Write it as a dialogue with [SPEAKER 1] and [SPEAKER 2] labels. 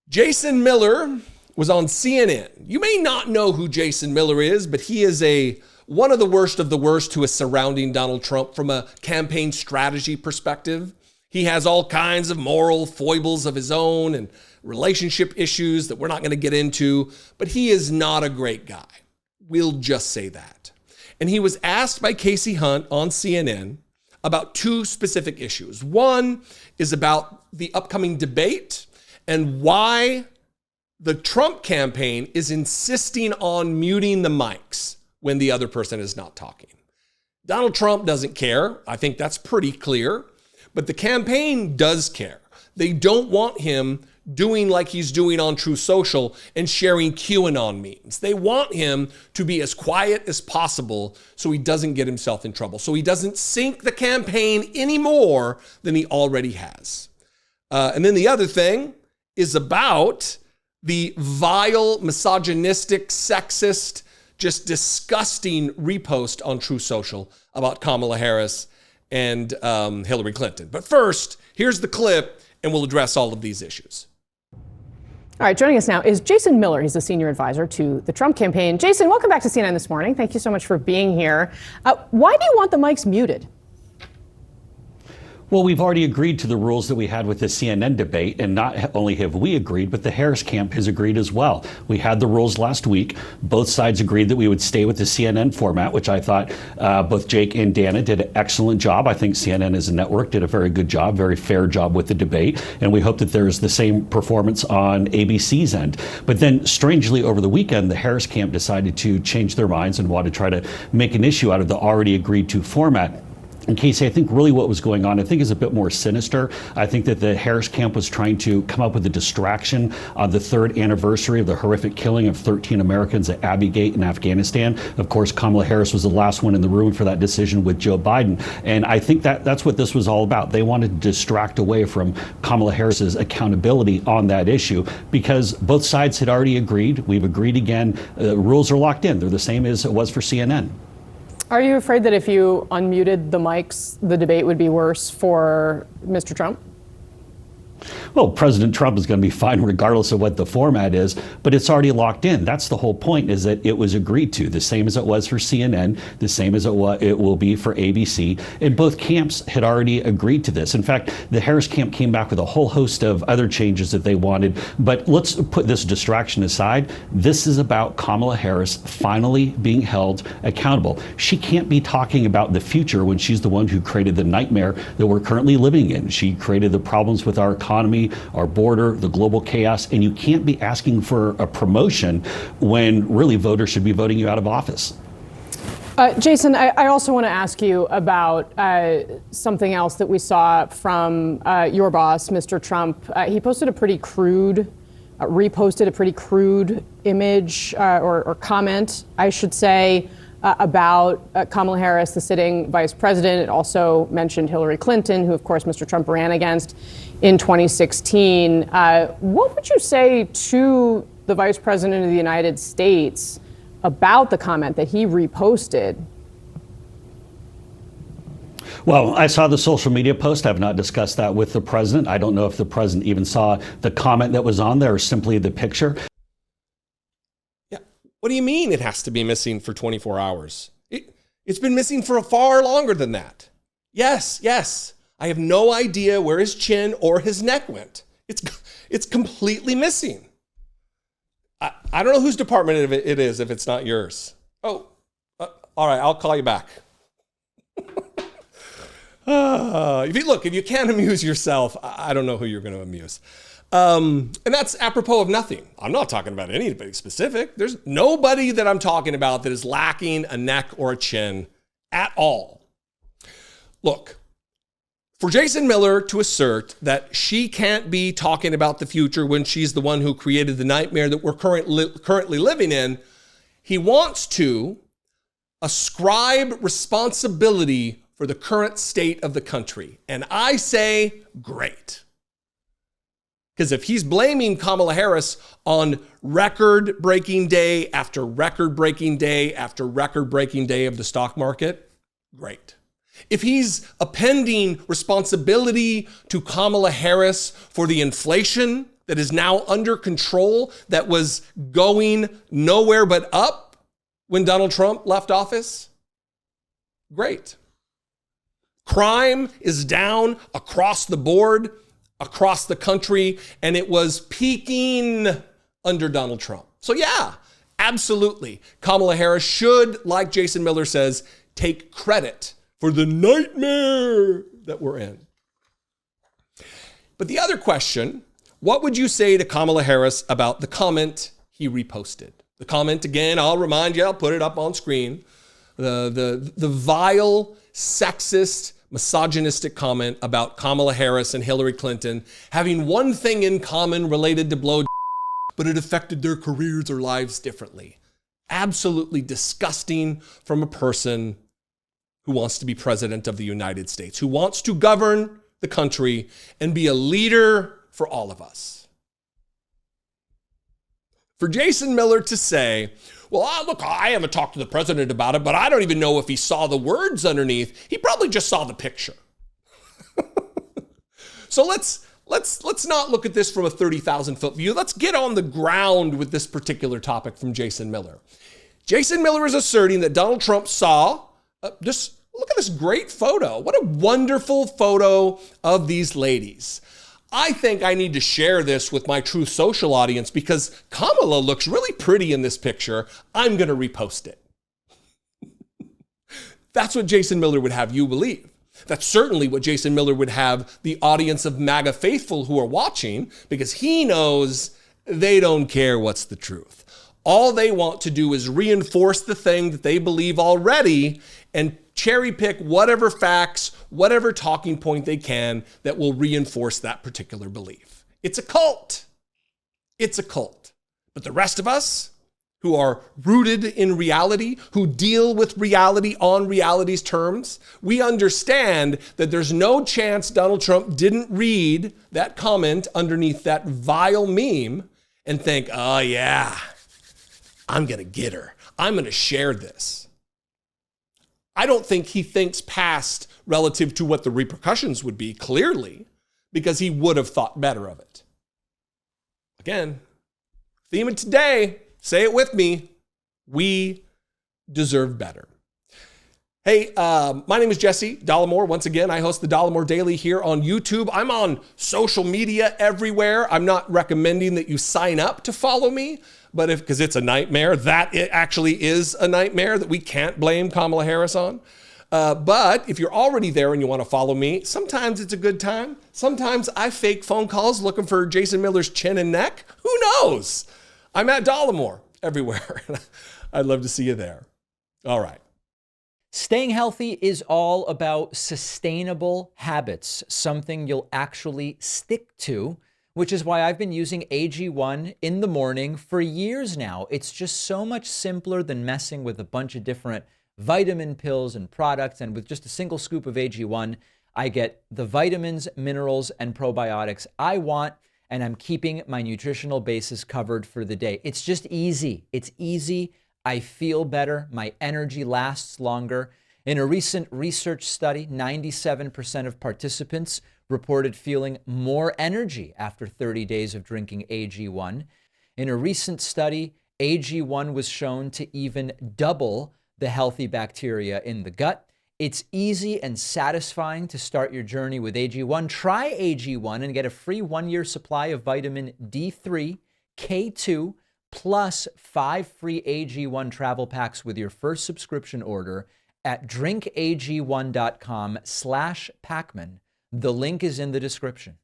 [SPEAKER 1] Jason Miller was on CNN. You may not know who Jason Miller is, but he is one of the worst who is surrounding Donald Trump from a campaign strategy perspective. He has all kinds of moral foibles of his own and relationship issues that we're not going to get into, but he is not a great guy. We'll just say that. And he was asked by Casey Hunt on CNN about two specific issues. One is about the upcoming debate and why the Trump campaign is insisting on muting the mics when the other person is not talking. Donald Trump doesn't care. I think that's pretty clear. But the campaign does care. They don't want him doing like he's doing on True Social and sharing QAnon memes. They want him to be as quiet as possible so he doesn't get himself in trouble, so he doesn't sink the campaign any more than he already has. And then the other thing is about the vile, misogynistic, sexist, just disgusting repost on True Social about Kamala Harris and Hillary Clinton. But first, here's the clip, and we'll address all of these issues.
[SPEAKER 2] All right, joining us now is Jason Miller. He's the senior advisor to the Trump campaign. Jason, welcome back to CNN this morning. Thank you so much for being here. Why do you want the mics muted?
[SPEAKER 3] Well, we've already agreed to the rules that we had with the CNN debate, and not only have we agreed, but the Harris camp has agreed as well. We had the rules last week. Both sides agreed that we would stay with the CNN format, which I thought both Jake and Dana did an excellent job. I think CNN as a network did a very good job, very fair job with the debate, and we hope that there's the same performance on ABC's end. But then, strangely, over the weekend, the Harris camp decided to change their minds and want to try to make an issue out of the already agreed to format. And Casey, I think really what was going on, I think is a bit more sinister. I think that the Harris camp was trying to come up with a distraction on the third anniversary of the horrific killing of 13 Americans at Abbey Gate in Afghanistan. Of course, Kamala Harris was the last one in the room for that decision with Joe Biden. And I think that's what this was all about. They wanted to distract away from Kamala Harris's accountability on that issue because both sides had already agreed. We've agreed again. Rules are locked in. They're the same as it was for CNN.
[SPEAKER 2] Are you afraid that if you unmuted the mics, the debate would be worse for Mr. Trump?
[SPEAKER 3] Well, President Trump is going to be fine regardless of what the format is, but it's already locked in. That's the whole point, is that it was agreed to, the same as it was for CNN, the same as it will be for ABC, and both camps had already agreed to this. In fact, the Harris camp came back with a whole host of other changes that they wanted, but let's put this distraction aside. This is about Kamala Harris finally being held accountable. She can't be talking about the future when she's the one who created the nightmare that we're currently living in. She created the problems with our economy, our border, the global chaos, and you can't be asking for a promotion when really voters should be voting you out of office.
[SPEAKER 2] Jason, I also want to ask you about something else that we saw from your boss, Mr. Trump. He posted reposted a pretty crude image or comment, I should say, about Kamala Harris, the sitting vice president. It also mentioned Hillary Clinton, who, of course, Mr. Trump ran against in 2016. What would you say to the vice president of the United States about the comment that he reposted?
[SPEAKER 3] Well, I saw the social media post. I have not discussed that with the president. I don't know if the president even saw the comment that was on there or simply the picture.
[SPEAKER 1] What do you mean it has to be missing for 24 hours? It's been missing for far longer than that. Yes. I have no idea where his chin or his neck went. It's completely missing. I don't know whose department it is if it's not yours. Oh, all right, I'll call you back. If you can't amuse yourself, I don't know who you're going to amuse. And that's apropos of nothing. I'm not talking about anybody specific. There's nobody that I'm talking about that is lacking a neck or a chin at all. Look, for Jason Miller to assert that she can't be talking about the future when she's the one who created the nightmare that we're currently living in, he wants to ascribe responsibility for the current state of the country. And I say, great. Because if he's blaming Kamala Harris on record-breaking day after record-breaking day after record-breaking day of the stock market, great. If he's appending responsibility to Kamala Harris for the inflation that is now under control, that was going nowhere but up when Donald Trump left office? Great. Crime is down across the board, across the country, and it was peaking under Donald Trump. So yeah, absolutely. Kamala Harris should, like Jason Miller says, take credit for the nightmare that we're in. But the other question, what would you say to Kamala Harris about the comment he reposted? The comment, again, I'll remind you, I'll put it up on screen. The vile, sexist, misogynistic comment about Kamala Harris and Hillary Clinton having one thing in common related to blow, but it affected their careers or lives differently. Absolutely disgusting from a person who wants to be president of the United States, who wants to govern the country and be a leader for all of us. For Jason Miller to say, well, look, I haven't talked to the president about it, but I don't even know if he saw the words underneath. He probably just saw the picture. So let's not look at this from a 30,000-foot view. Let's get on the ground with this particular topic from Jason Miller. Jason Miller is asserting that Donald Trump saw just look at this great photo. What a wonderful photo of these ladies. I think I need to share this with my Truth Social audience because Kamala looks really pretty in this picture. I'm going to repost it. That's what Jason Miller would have you believe. That's certainly what Jason Miller would have the audience of MAGA faithful who are watching, because he knows they don't care what's the truth. All they want to do is reinforce the thing that they believe already and cherry pick whatever facts, whatever talking point they can that will reinforce that particular belief. It's a cult. It's a cult. But the rest of us who are rooted in reality, who deal with reality on reality's terms, we understand that there's no chance Donald Trump didn't read that comment underneath that vile meme and think, oh yeah, I'm going to get her. I'm going to share this. I don't think he thinks past relative to what the repercussions would be, clearly, because he would have thought better of it. Again, theme of today, say it with me, we deserve better. Hey, my name is Jesse Dollemore. Once again, I host the Dollemore Daily here on YouTube. I'm on social media everywhere. I'm not recommending that you sign up to follow me, but because it's a nightmare, that it actually is a nightmare that we can't blame Kamala Harris on. But if you're already there and you want to follow me, sometimes it's a good time. Sometimes I fake phone calls looking for Jason Miller's chin and neck. Who knows? I'm at Dollemore everywhere. I'd love to see you there. All right.
[SPEAKER 4] Staying healthy is all about sustainable habits, something you'll actually stick to, which is why I've been using AG1 in the morning for years now. It's just so much simpler than messing with a bunch of different vitamin pills and products. And with just a single scoop of AG1, I get the vitamins, minerals, and probiotics I want, and I'm keeping my nutritional bases covered for the day. It's just easy. It's easy. I feel better. My energy lasts longer. In a recent research study, 97% of participants reported feeling more energy after 30 days of drinking AG1. In a recent study, AG1 was shown to even double the healthy bacteria in the gut. It's easy and satisfying to start your journey with AG1. Try AG1 and get a free 1-year supply of vitamin D3, K2, plus 5 free AG1 travel packs with your first subscription order at drinkag1.com/Pacman. The link is in the description.